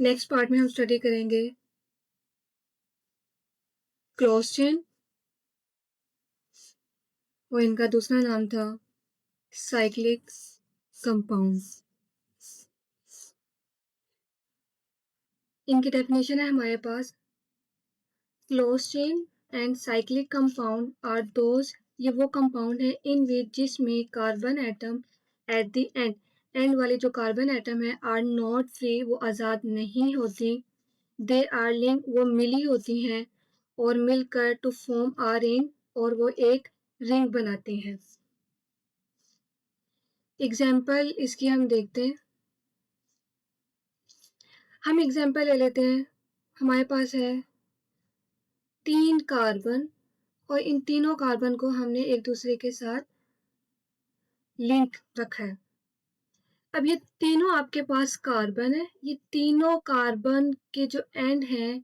Next part में हम study करेंगे क्लोज चेन और इनका दूसरा नाम था साइक्लिक कंपाउंड्स। इनकी डेफिनेशन है हमारे पास close chain and cyclic compound are those, ये वो कंपाउंड है इन विच जिसमें carbon atom at the end वाली जो कार्बन एटम है आर नॉट फ्री, वो आज़ाद नहीं होती। दे आर लिंक, वो मिली होती हैं और मिलकर टू फॉर्म आ रिंग, और वो एक रिंग बनाते हैं। एग्जाम्पल इसकी हम देखते हैं। हम एग्जाम्पल ले लेते हैं। हमारे पास है 3 कार्बन और इन तीनों कार्बन को हमने एक दूसरे के साथ लिंक रखा है। अब ये तीनों आपके पास कार्बन है, ये तीनों कार्बन के जो एंड हैं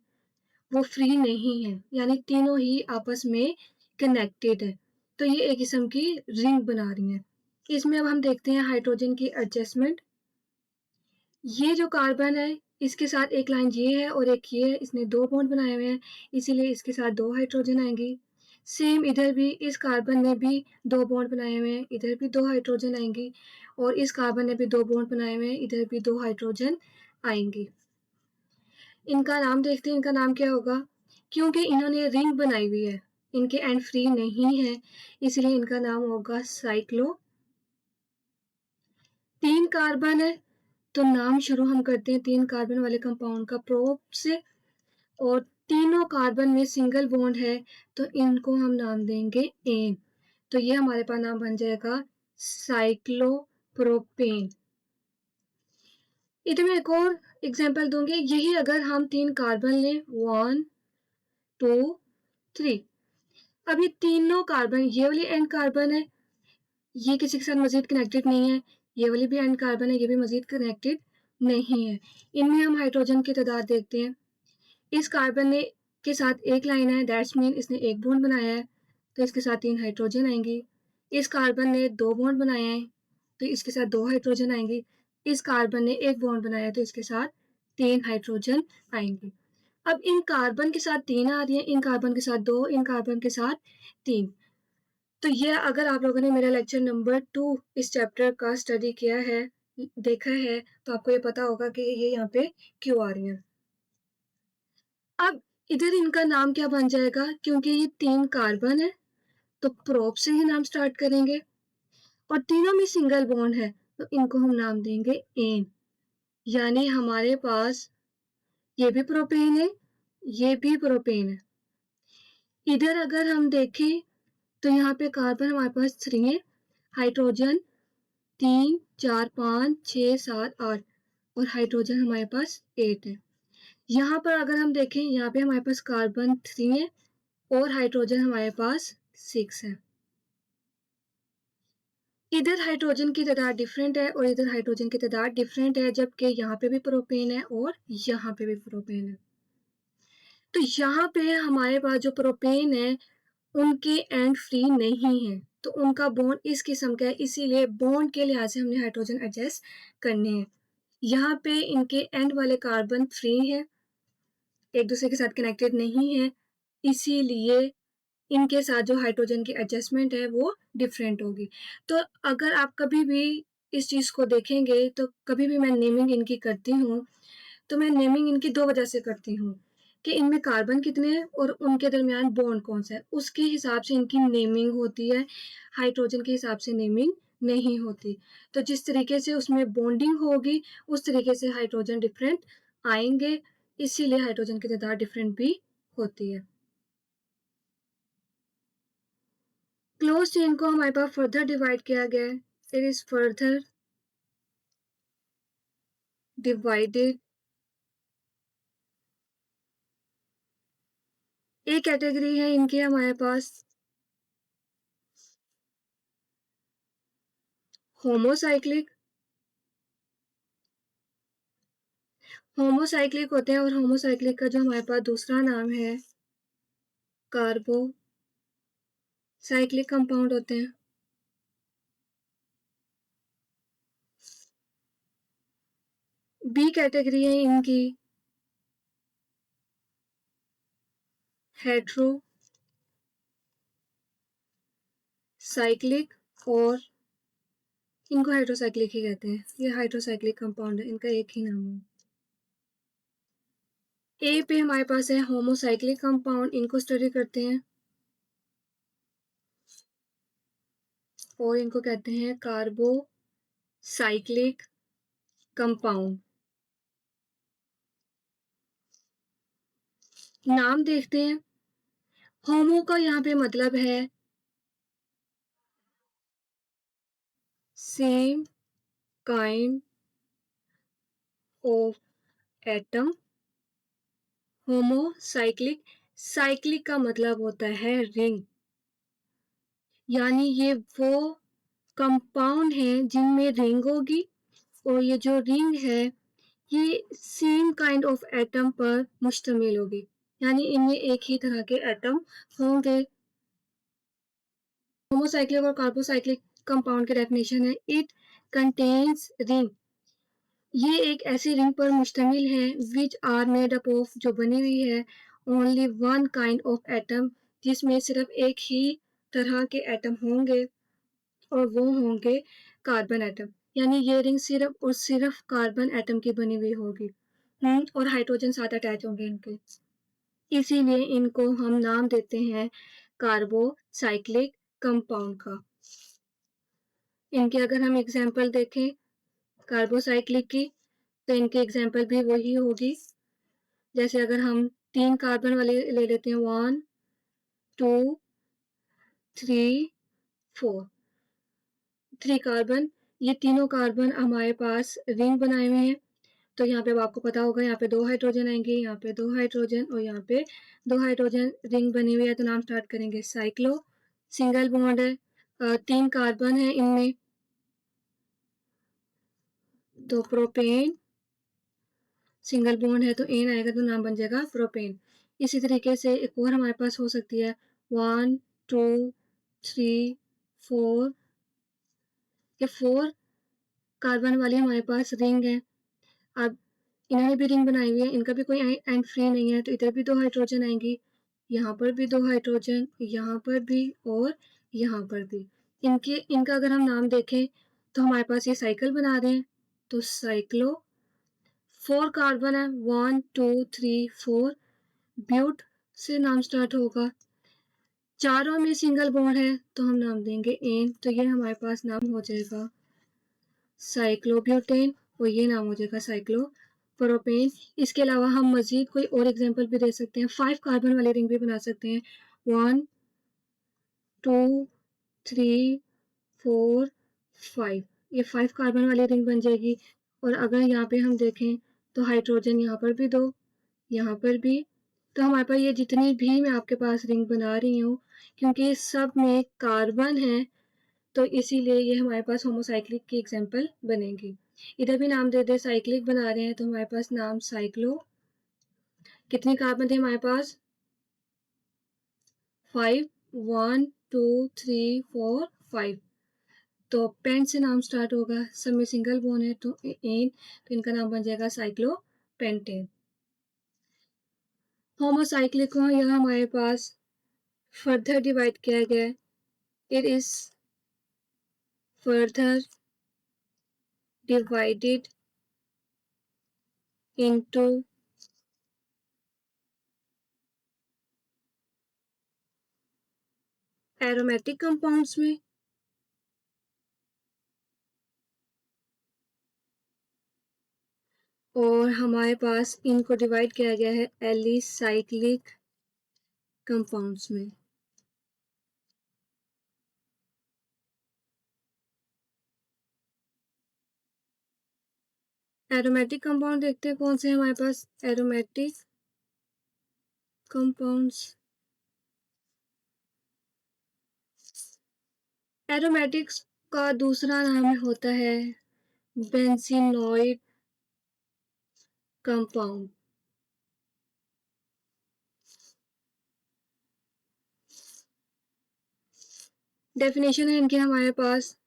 वो फ्री नहीं है, यानी तीनों ही आपस में कनेक्टेड है, तो ये एक किस्म की रिंग बना रही है। इसमें अब हम देखते हैं हाइड्रोजन की एडजस्टमेंट। ये जो कार्बन है इसके साथ एक लाइन ये है और एक ये है, इसने 2 बॉन्ड बनाए हुए हैं, इसीलिए इसके साथ 2 हाइड्रोजन आएंगी। सेम इधर भी इस कार्बन ने भी 2 बॉन्ड बनाए हुए हैं, इधर भी 2 हाइड्रोजन आएंगी, और इस कार्बन ने भी 2 बॉन्ड बनाए हुए हैं, इधर भी 2 हाइड्रोजन आएंगी। इनका नाम देखते हैं, इनका नाम क्या होगा। क्योंकि इन्होंने रिंग बनाई हुई है, इनके एंड फ्री नहीं है, इसलिए इनका नाम होगा साइक्लो। 3 कार्बन है तो नाम शुरू हम करते हैं 3 कार्बन वाले कंपाउंड का प्रोप से, और तीनों कार्बन में सिंगल बॉन्ड है तो इनको हम नाम देंगे एन, तो ये हमारे पास नाम बन जाएगा साइक्लोप्रोपेन। इधर मैं एक और एग्जांपल दूंगी। यही अगर हम 3 कार्बन लें 1 2 3, अब ये तीनों कार्बन, ये वाली एंड कार्बन है, ये किसी के साथ मजीद कनेक्टेड नहीं है, ये वाली भी एंड कार्बन है, ये भी मजीद कनेक्टेड नहीं है। इनमें हम हाइड्रोजन की तादाद देखते हैं। इस कार्बन ने के साथ एक लाइन है, दैट्स मीन इसने एक बॉन्ड बनाया है, तो इसके साथ 3 हाइड्रोजन आएंगी। इस कार्बन ने 2 बॉन्ड बनाए हैं तो इसके साथ 2 हाइड्रोजन आएंगी। इस कार्बन ने एक बॉन्ड बनाया है तो इसके साथ 3 हाइड्रोजन आएंगे। अब इन कार्बन के साथ 3 आ रही है, इन कार्बन के साथ 2, इन कार्बन के साथ 3। तो ये अगर आप लोगों ने मेरा लेक्चर नंबर 2 इस चैप्टर का स्टडी किया है, देखा है, तो आपको ये पता होगा कि ये यहाँ पे क्यों आ रही है। अब इधर इनका नाम क्या बन जाएगा, क्योंकि ये 3 कार्बन है तो प्रोप से ही नाम स्टार्ट करेंगे, और तीनों में सिंगल बॉन्ड है तो इनको हम नाम देंगे एन, यानी हमारे पास ये भी प्रोपेन है, ये भी प्रोपेन है। इधर अगर हम देखें तो यहाँ पे कार्बन हमारे पास 3 है, हाइड्रोजन 3 4 5 6 7 8, और हाइड्रोजन हमारे पास 8 है। यहाँ पर अगर हम देखें, यहाँ पे हमारे पास कार्बन 3 है और हाइड्रोजन हमारे पास 6 है। इधर हाइड्रोजन की तादाद डिफरेंट है और इधर हाइड्रोजन की तादाद डिफरेंट है, जबकि यहाँ पे भी प्रोपेन है और यहाँ पे भी प्रोपेन है। तो यहाँ पे हमारे पास जो प्रोपेन है उनके एंड फ्री नहीं है, तो उनका बॉन्ड इस किस्म का है, इसीलिए बॉन्ड के लिहाज से हमने हाइड्रोजन एडजस्ट करने हैं। यहाँ पे इनके एंड वाले कार्बन फ्री है, एक दूसरे के साथ कनेक्टेड नहीं है, इसीलिए इनके साथ जो हाइड्रोजन की एडजस्टमेंट है वो डिफरेंट होगी। तो अगर आप कभी भी इस चीज़ को देखेंगे तो कभी भी मैं नेमिंग इनकी करती हूँ तो मैं नेमिंग इनकी 2 वजह से करती हूँ कि इनमें कार्बन कितने हैं और उनके दरमियान बॉन्ड कौन सा है, उसके हिसाब से इनकी नेमिंग होती है। हाइड्रोजन के हिसाब से नेमिंग नहीं होती। तो जिस तरीके से उसमें बॉन्डिंग होगी उस तरीके से हाइड्रोजन डिफरेंट आएंगे, इसीलिए हाइड्रोजन की तादाद डिफरेंट भी होती है। क्लोज चेन को हमारे पास फर्दर डिवाइड किया गया है। It is further divided. एक कैटेगरी है इनके हमारे पास होमोसाइक्लिक। होमोसाइक्लिक होते हैं और होमोसाइक्लिक का जो हमारे पास दूसरा नाम है कार्बो साइक्लिक कंपाउंड होते हैं। बी कैटेगरी है इनकी हेट्रो साइक्लिक और इनको हाइड्रोसाइक्लिक ही कहते हैं। ये हाइड्रोसाइक्लिक कंपाउंड है, इनका एक ही नाम है। ए पे हमारे पास है होमोसाइक्लिक कंपाउंड, इनको स्टडी करते हैं और इनको कहते हैं कार्बोसाइक्लिक कंपाउंड। नाम देखते हैं। होमो का यहाँ पे मतलब है same kind of atom. Homocyclic, cyclic का मतलब होता है रिंग, यानी ये वो कंपाउंड है जिनमें रिंग होगी और ये जो रिंग है ये सेम काइंड ऑफ एटम पर मुश्तमिल होगी, यानी इनमें एक ही तरह के एटम होंगे। होमोसाइक्लिक और कार्बोसाइक्लिक कंपाउंड की डेफिनेशन है, इट कंटेन्स रिंग, ये एक ऐसी रिंग पर मुश्तमिल है which are made up of, जो बनी हुई है only one kind of atom, जिसमें सिर्फ एक ही तरह के एटम होंगे और वो होंगे कार्बन एटम, यानी ये रिंग सिर्फ और सिर्फ कार्बन एटम की बनी हुई होगी और हाइड्रोजन साथ अटैच होंगे इनके, इसीलिए इनको हम नाम देते हैं कार्बोसाइक्लिक कंपाउंड का। इनके अगर हम एग्जाम्पल देखें कार्बोसाइक्लिक की, तो इनकी एग्जाम्पल भी वही होगी। जैसे अगर हम 3 कार्बन वाले ले लेते हैं, 1 2 3 4, 3 कार्बन, ये तीनों कार्बन हमारे पास रिंग बनाए हुए हैं। तो यहाँ पे अब आपको पता होगा, यहाँ पे 2 हाइड्रोजन आएंगे, यहाँ पे 2 हाइड्रोजन और यहाँ पे 2 हाइड्रोजन, रिंग बनी हुई है। तो नाम स्टार्ट करेंगे साइक्लो, सिंगल बॉन्ड है, 3 कार्बन है इनमें, तो प्रोपेन, सिंगल बॉन्ड है तो एन आएगा तो नाम बन जाएगा प्रोपेन। इसी तरीके से एक और हमारे पास हो सकती है 1 2 3 4, ये 4 कार्बन वाली हमारे पास रिंग है। अब इन्होंने भी रिंग बनाई हुई है, इनका भी कोई एंड फ्री नहीं है, तो इधर भी 2 हाइड्रोजन आएंगी, यहाँ पर भी 2 हाइड्रोजन, यहाँ पर भी और यहाँ पर भी। इनका अगर हम नाम देखें तो हमारे पास ये साइकिल बना रहे हैं, तो साइक्लो, 4 कार्बन है, 1 2 3 4, ब्यूट से नाम स्टार्ट होगा, चारों में सिंगल बॉन्ड है तो हम नाम देंगे एन, तो ये हमारे पास नाम हो जाएगा साइक्लोब्यूटेन और ये नाम हो जाएगा साइक्लोप्रोपेन। इसके अलावा हम मजीद कोई और एग्जांपल भी दे सकते हैं, 5 कार्बन वाली रिंग भी बना सकते हैं, 1 2 3 4 5, ये 5 कार्बन वाली रिंग बन जाएगी। और अगर यहाँ पे हम देखें तो हाइड्रोजन यहाँ पर भी 2, यहाँ पर भी, तो हमारे पास ये जितनी भी मैं आपके पास रिंग बना रही हूँ, क्योंकि सब में कार्बन है तो इसीलिए ये हमारे पास होमोसाइक्लिक की एग्जांपल बनेगी। इधर भी नाम दे दे, साइक्लिक बना रहे हैं तो हमारे पास नाम साइक्लो, कितनी कार्बन थे हमारे पास 5, 1 2 3 4 5, तो पेन से नाम स्टार्ट होगा, सब में सिंगल बॉन्ड है तो एन, तो इनका नाम बन जाएगा साइक्लोपेंटेन। होमोसाइक्लिक को यह हमारे पास फर्दर डिवाइड किया गया है, it is further divided into aromatic compounds में, और हमारे पास इनको डिवाइड किया गया है एलिसाइक्लिक कंपाउंड्स में। एरोमेटिक कंपाउंड देखते हैं कौन से हमारे पास एरोमेटिक कंपाउंड्स। एरोमेटिक्स का दूसरा नाम होता है बेंजीनोइड कंपाउंड। डेफिनेशन है इनके हमारे पास,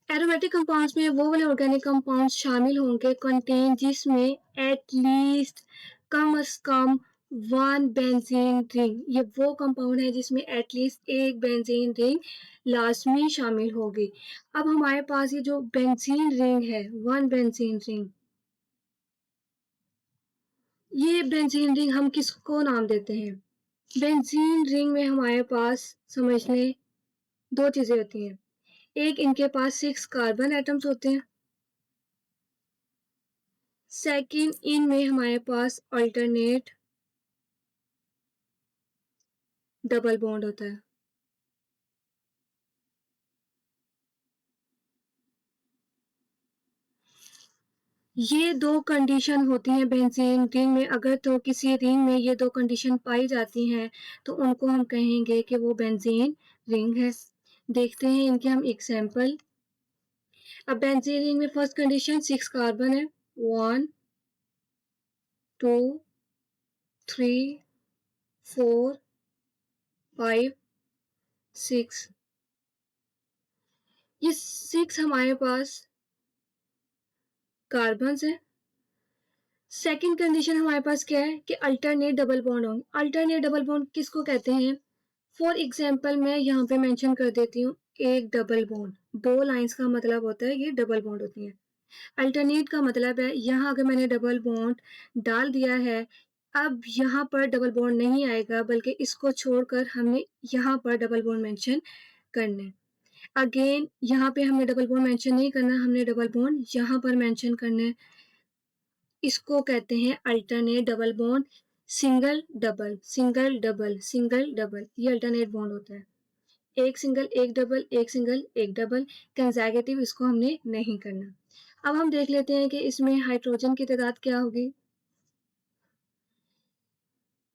एरोमेटिक कंपाउंड्स में वो वाले ऑर्गेनिक कंपाउंड्स शामिल होंगे कंटेन जिसमें एटलीस्ट कम से कम 1 बेंजीन रिंग, ये वो कंपाउंड है जिसमें एटलीस्ट एक बेंजीन रिंग लाजमी शामिल होगी। अब हमारे पास ये जो बेंजीन रिंग है, 1 बेंजीन रिंग, ये बेंजीन रिंग हम किसको नाम देते हैं? बेंजीन रिंग में हमारे पास समझ लें 2 चीजें होती हैं। एक, इनके पास 6 कार्बन एटम्स होते हैं। सेकंड, इनमें हमारे पास अल्टरनेट डबल बॉन्ड होता है। ये 2 कंडीशन होती हैं बेंजीन रिंग में। अगर तो किसी रिंग में ये 2 कंडीशन पाई जाती हैं तो उनको हम कहेंगे कि वो बेंजीन रिंग है। देखते हैं इनके हम एग्जाम्पल। अब बेंजीन रिंग में फर्स्ट कंडीशन 6 कार्बन है, 1 2 3 4 5 6। ये 6 हमारे पास कार्बन्स हैं। सेकंड कंडीशन हमारे पास क्या है कि अल्टरनेट डबल बॉन्ड होंगे। अल्टरनेट डबल बॉन्ड किसको कहते हैं? फॉर एग्जाम्पल मैं यहाँ पे मेंशन कर देती हूँ, एक डबल बॉन्ड, 2 लाइंस का मतलब होता है ये डबल बॉन्ड होती है। अल्टरनेट का मतलब है यहाँ अगर मैंने डबल बॉन्ड डाल दिया है, अब यहाँ पर डबल बॉन्ड नहीं आएगा, बल्कि इसको छोड़कर हमने यहाँ पर डबल बॉन्ड मेंशन करना है। अगेन यहाँ पे हमने डबल बॉन्ड मेंशन नहीं करना, हमने डबल बॉन्ड यहाँ पर मेंशन करना है। इसको कहते हैं alternate double bond. Single double single double single double, ये अल्टरनेट बॉन्ड होता है। एक सिंगल एक डबल, एक सिंगल एक डबल, कंसेक्यूटिव इसको हमने नहीं करना। अब हम देख लेते हैं कि इसमें हाइड्रोजन की तादाद क्या होगी।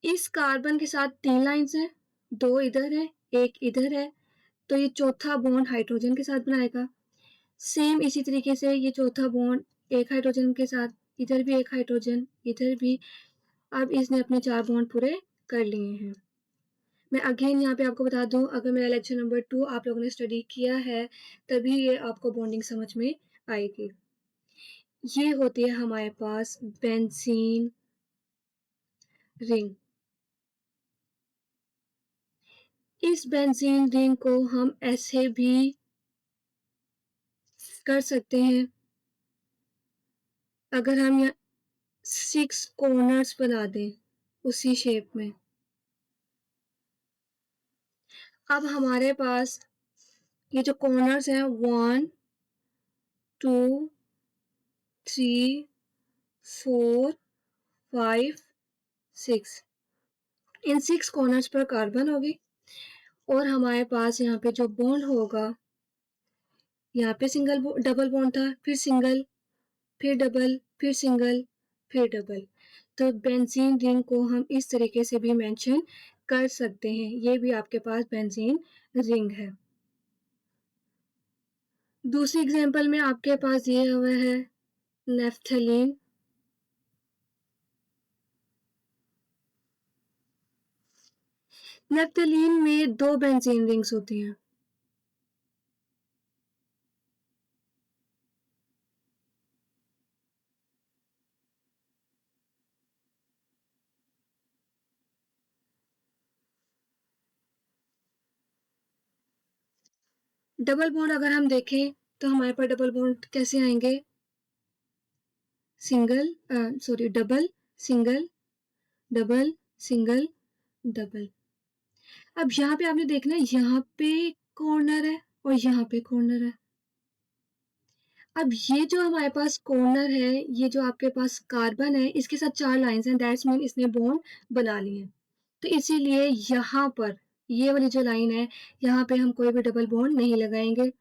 इस कार्बन के साथ 3 लाइंस हैं, 2 इधर है, एक इधर है, तो ये चौथा बॉन्ड हाइड्रोजन के साथ बनाएगा। सेम इसी तरीके से ये चौथा बॉन्ड एक हाइड्रोजन के साथ, इधर भी एक हाइड्रोजन, इधर भी। अब इसने अपने 4 बॉन्ड पूरे कर लिए हैं। मैं अगेन यहाँ पे आपको बता दूं, अगर मेरा लेक्चर नंबर 2 आप लोगों ने स्टडी किया है तभी ये आपको बॉन्डिंग समझ में आएगी। ये होती है हमारे पास बेंजीन रिंग। इस बेंजीन रिंग को हम ऐसे भी कर सकते हैं, अगर हम यहाँ 6 कॉर्नर्स बना दें उसी शेप में। अब हमारे पास ये जो कॉर्नर्स हैं 1 2 3 4 5 6, इन 6 कॉर्नर्स पर कार्बन होगी और हमारे पास यहाँ पे जो बॉन्ड होगा, यहाँ पे सिंगल डबल बॉन्ड था, फिर सिंगल, फिर डबल, फिर सिंगल, फिर डबल। तो बेंजीन रिंग को हम इस तरीके से भी मेंशन कर सकते हैं। ये भी आपके पास बेंजीन रिंग है। दूसरी एग्जांपल में आपके पास दिया हुआ है नेफ्थलीन। नेफ्थलीन में 2 बेंजीन रिंग्स होती हैं। डबल बॉन्ड अगर हम देखें तो हमारे पास डबल बॉन्ड कैसे आएंगे? Single sorry double single double single double. अब यहाँ पे आपने देखना है, यहाँ पे कॉर्नर है और यहाँ पे कॉर्नर है। अब ये जो हमारे पास कॉर्नर है, ये जो आपके पास कार्बन है, इसके साथ 4 लाइंस हैं, दैट्स मीन इसने बॉन्ड बना लिए हैं। तो इसीलिए यहाँ पर ये वाली जो लाइन है, यहाँ पे हम कोई भी डबल बॉन्ड नहीं लगाएंगे।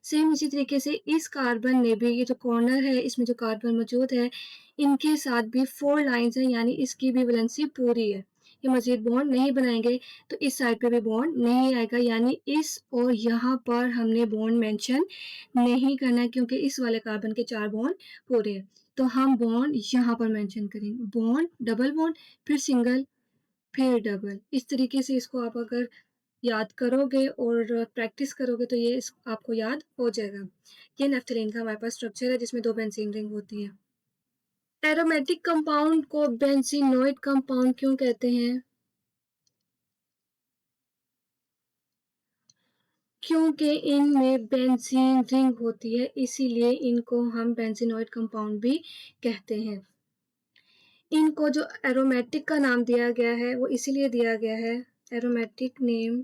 सेम इसी तरीके से इस कार्बन ने भी, ये जो कॉर्नर है इसमें जो कार्बन मौजूद है, इनके साथ भी 4 लाइंस हैं, यानी इसकी भी वैलेंसी पूरी है। ये मजीद बॉन्ड नहीं बनाएंगे तो इस साइड पे भी बॉन्ड नहीं आएगा, यानी इस और यहाँ पर हमने बॉन्ड मेंशन नहीं करना है, क्योंकि इस वाले कार्बन के 4 बॉन्ड पूरे हैं। तो हम बॉन्ड यहाँ पर मेंशन करेंगे, बॉन्ड डबल बॉन्ड, फिर सिंगल, फिर डबल। इस तरीके से इसको आप अगर याद करोगे और प्रैक्टिस करोगे तो ये आपको याद हो जाएगा। ये नेफ्थलीन का हमारे पास स्ट्रक्चर है जिसमें 2 बेंजीन रिंग होती है। एरोमेटिक कंपाउंड को बेंजीनोइड कंपाउंड क्यों कहते हैं? क्योंकि इनमें बेंजीन रिंग होती है, इसीलिए इनको हम बेंजीनोइड कंपाउंड भी कहते हैं। इनको जो एरोमेटिक का नाम दिया गया है वो इसीलिए दिया गया है, एरोमेटिक नेम,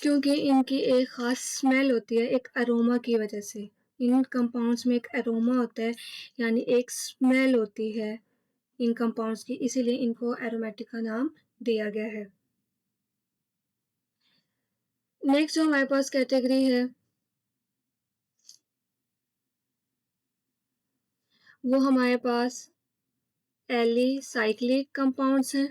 क्योंकि इनकी एक खास स्मेल होती है एक अरोमा की वजह से। इन कंपाउंड्स में एक अरोमा होता है, यानी एक स्मेल होती है इन कंपाउंड्स की, इसीलिए इनको एरोमेटिक का नाम दिया गया है। नेक्स्ट जो हमारे पास कैटेगरी है वो हमारे पास एलिसाइक्लिक कंपाउंड्स हैं।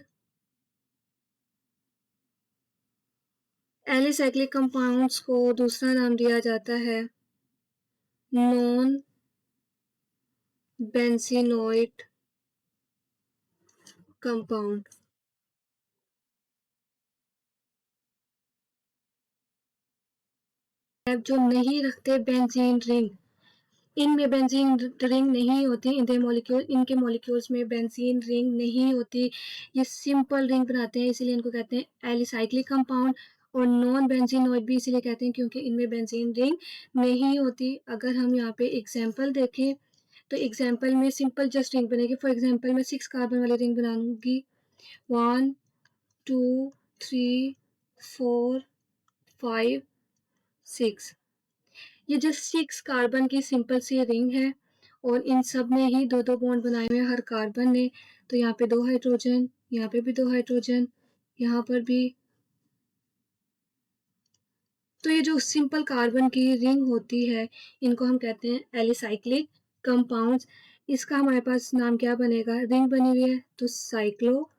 एलिसाइक्लिक कंपाउंड्स को दूसरा नाम दिया जाता है नॉन बेंजीनोइड कंपाउंड। जो नहीं रखते बेंजीन रिंग, इनमें बेंजीन रिंग नहीं होती, इनके मॉलिक्यूल्स में बेंजीन रिंग नहीं होती, ये सिंपल रिंग बनाते हैं, इसीलिए इनको कहते हैं एलिसाइक्लिक कंपाउंड। और नॉन बेंजीनोइड भी इसीलिए कहते हैं क्योंकि इनमें बेंजीन रिंग नहीं होती। अगर हम यहाँ पे एग्जाम्पल देखें तो एग्जाम्पल में सिंपल जस्ट रिंग बनेगी। फॉर एग्जाम्पल मैं 6 कार्बन वाली रिंग बनाऊंगी, 1 2 3 4 5 6। ये जो 6 कार्बन की सिंपल सी रिंग है और इन सब में ही दो दो बॉन्ड बनाए हुए हैं हर कार्बन ने। तो यहाँ पे 2 हाइड्रोजन, यहाँ पे भी 2 हाइड्रोजन, यहाँ पर भी। तो ये जो सिंपल कार्बन की रिंग होती है इनको हम कहते हैं एलिसाइक्लिक कंपाउंड्स। इसका हमारे पास नाम क्या बनेगा, रिंग बनी हुई है तो साइक्लो,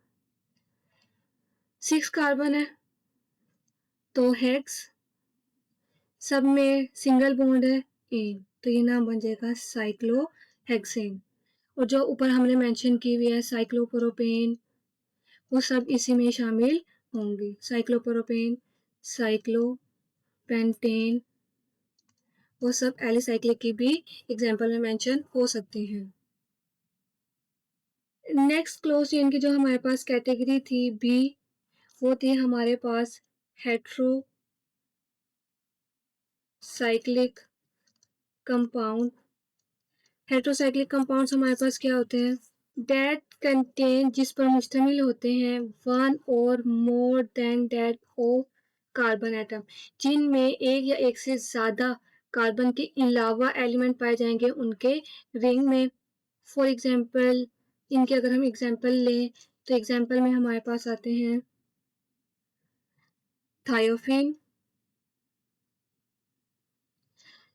6 कार्बन है तो हेक्स, सब में सिंगल बॉन्ड है एन, तो ये नाम बन जाएगा साइक्लोहेक्सेन। और जो ऊपर हमने मेंशन की हुई है साइक्लोप्रोपेन, वो सब इसी में शामिल होंगी। साइक्लोप्रोपेन, साइक्लोपेंटेन, वो सब एलिसाइक्लिक की भी एग्जाम्पल में मेंशन हो सकते हैं। नेक्स्ट क्लोज चेन की जो हमारे पास कैटेगरी थी बी, वो थी हमारे पास हेट्रोसाइक्लिक कंपाउंड। हेट्रोसाइक्लिक कंपाउंड्स हमारे पास क्या होते हैं, डेट कंटेन, जिस पर मुश्तमिल होते हैं वन और more than that of carbon atom, जिनमें एक या एक से ज्यादा कार्बन के अलावा एलिमेंट पाए जाएंगे उनके रिंग में। फॉर एग्जाम्पल इनके अगर हम एग्जाम्पल लें तो एग्जाम्पल में हमारे पास आते हैं थायोफिन।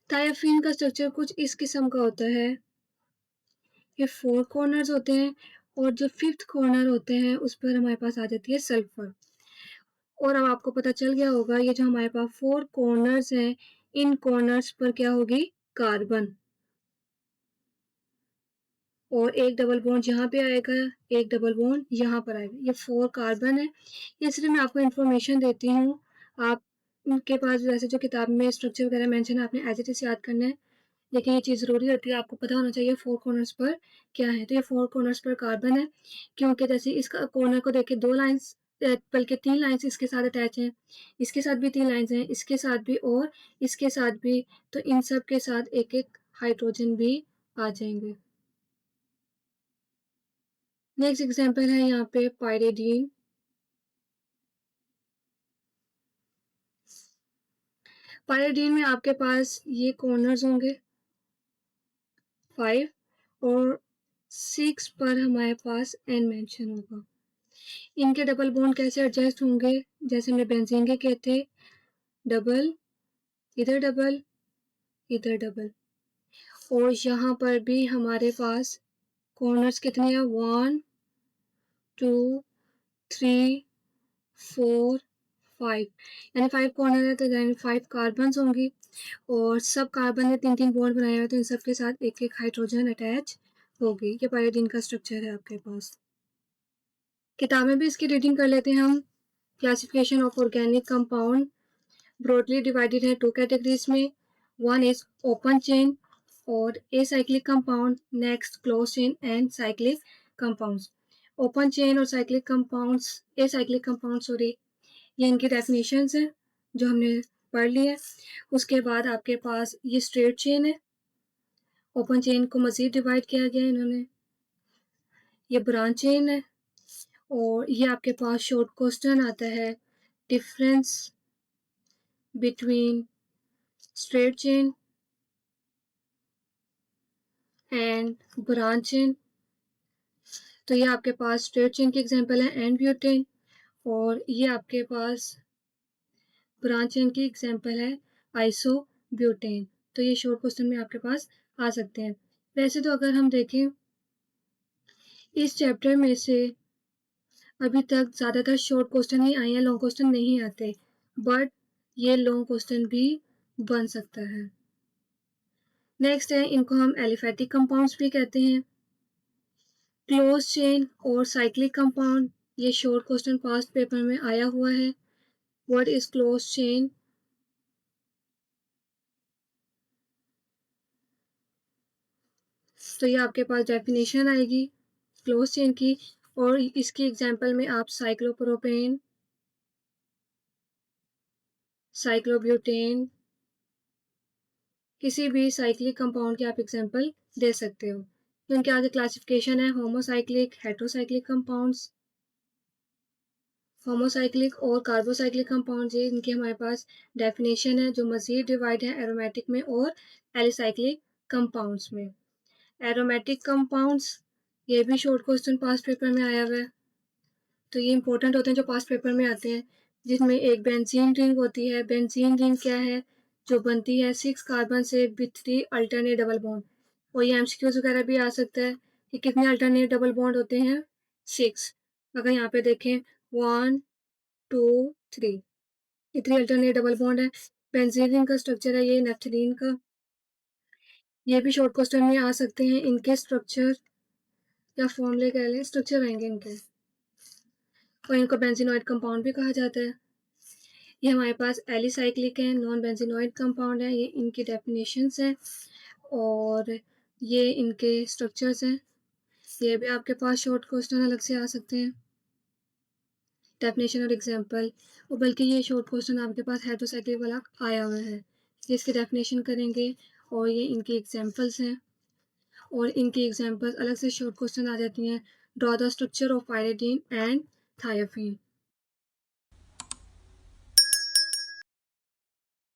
थायोफिन का स्ट्रक्चर कुछ इस किस्म का होता है, ये 4 कॉर्नर्स होते हैं और जो 5th कॉर्नर होते हैं उस पर हमारे पास आ जाती है सल्फर। और अब आपको पता चल गया होगा ये जो हमारे पास 4 कॉर्नर्स हैं, इन कॉर्नर्स पर क्या होगी, कार्बन, और एक डबल बॉन्ड यहाँ पे आएगा, एक डबल बॉन्ड यहाँ पर आएगा, ये 4 कार्बन है। ये सिर्फ मैं आपको इन्फॉर्मेशन देती हूँ, आप उनके पास वैसे जो किताब में स्ट्रक्चर वगैरह मेंशन है आपने एज इट इज याद करना है, लेकिन ये चीज़ ज़रूरी होती है, आपको पता होना चाहिए 4 कॉर्नर्स पर क्या है। तो ये 4 कॉर्नर्स पर कार्बन है, क्योंकि जैसे इसका कॉर्नर को देख के 2 लाइन्स बल्कि 3 लाइन्स इसके साथ अटैच हैं, इसके साथ भी 3 लाइन्स हैं, इसके साथ भी और इसके साथ भी, तो इन सब के साथ एक एक हाइड्रोजन भी आ जाएंगे। नेक्स्ट एग्जाम्पल है यहाँ पे पायरिडीन। पायरिडीन में आपके पास ये कॉर्नर्स होंगे 5 और 6 पर हमारे पास n मेंशन होगा। इनके डबल बॉन्ड कैसे एडजस्ट होंगे, जैसे हमने बेंजीन के कहते, डबल, इधर डबल, इधर डबल। और यहाँ पर भी हमारे पास कॉर्नर्स कितने हैं, 1 2 3 4 5, यानी 5 कॉर्नर है तो यानी 5 कार्बन्स होंगी और सब कार्बन ने 3 3 बॉन्ड बनाए हुए तो इन सब के साथ एक एक हाइड्रोजन अटैच होगी। ये पायरिडीन का स्ट्रक्चर है आपके पास। किताब में भी इसकी रीडिंग कर लेते हैं हम। Classification of organic compound broadly divided है 2 कैटेगरीज में। वन इज ओपन चेन और acyclic compound, next close chain and cyclic compounds. Open chain और cyclic compounds, acyclic compound sorry, ये इनकी डेफिनेशंस हैं जो हमने पढ़ ली है। उसके बाद आपके पास ये स्ट्रेट चेन है, ओपन चेन को मज़ीद डिवाइड किया गया है इन्होंने। ये ब्रांच चेन है और ये आपके पास शॉर्ट क्वेश्चन आता है, difference between straight chain and branch chain. तो ये आपके पास स्ट्रेट चेन की एग्जांपल है एंड ब्यूटेन, और ये आपके पास ब्रांच चेन की एग्जांपल है आइसो ब्यूटेन। तो ये शॉर्ट क्वेश्चन में आपके पास आ सकते हैं। वैसे तो अगर हम देखें इस चैप्टर में से अभी तक ज़्यादातर शॉर्ट क्वेश्चन ही आए हैं, लॉन्ग क्वेश्चन नहीं आते, बट ये लॉन्ग क्वेश्चन भी बन सकता है। नेक्स्ट है, इनको हम एलिफैटिक कंपाउंड्स भी कहते हैं। क्लोज चेन और साइक्लिक कंपाउंड, ये शॉर्ट क्वेश्चन पास्ट पेपर में आया हुआ है। What is close chain? तो ये आपके पास डेफिनेशन आएगी क्लोज चेन की, और इसकी एग्जांपल में आप साइक्लोप्रोपेन, साइक्लोब्यूटेन, किसी भी साइक्लिक कंपाउंड की आप एग्जांपल दे सकते हो। तो इनके आगे क्लासिफिकेशन है होमोसाइक्लिक, हेटेरोसाइक्लिक कंपाउंड्स। होमोसाइक्लिक और कार्बोसाइक्लिक कंपाउंड, ये इनके हमारे पास डेफिनेशन है जो मजीद डिवाइड है एरोमेटिक में और एलिसाइक्लिक कंपाउंड्स में। एरोमेटिक कंपाउंड्स, ये भी शॉर्ट क्वेश्चन पास्ट पेपर में आया हुआ है, तो ये इंपॉर्टेंट होते हैं जो पास्ट पेपर में आते हैं, जिसमें एक बेंजीन रिंग होती है। बेंजीन रिंग क्या है? जो बनती है 6 कार्बन से विथ 3 अल्टरनेट डबल बॉन्ड। और ये एमसीक्यूज वगैरह भी आ सकता है कि कितने अल्टरनेट डबल बॉन्ड होते हैं? 6। अगर यहाँ पे देखें 1 2 3, ये 3 अल्टरनेट डबल बॉन्ड है। बेंजीन रिंग का स्ट्रक्चर है ये नेफ्थलीन का। ये भी शॉर्ट क्वेश्चन में आ सकते हैं, इनके स्ट्रक्चर या फॉर्मूले कह लें, स्ट्रक्चर रहेंगे इनके। और इनको बेंजीनॉइड कंपाउंड भी कहा जाता है। ये हमारे पास एलिसाइक्लिक है, नॉन बेंजीनॉइड कंपाउंड है, ये इनकी डेफिनेशंस हैं और ये इनके स्ट्रक्चर्स हैं। ये भी आपके पास शॉर्ट क्वेश्चन अलग से आ सकते हैं, डेफिनेशन और एग्जांपल। और बल्कि ये शॉर्ट क्वेश्चन आपके पास हेटेरोसाइक्लिक वाला आया हुआ है, जिसकी डेफिनेशन करेंगे और ये इनकी एग्जांपल्स हैं। और इनकी एग्जांपल्स अलग से शॉर्ट क्वेश्चन आ जाती हैं। Draw the structure of pyridine and thiophene.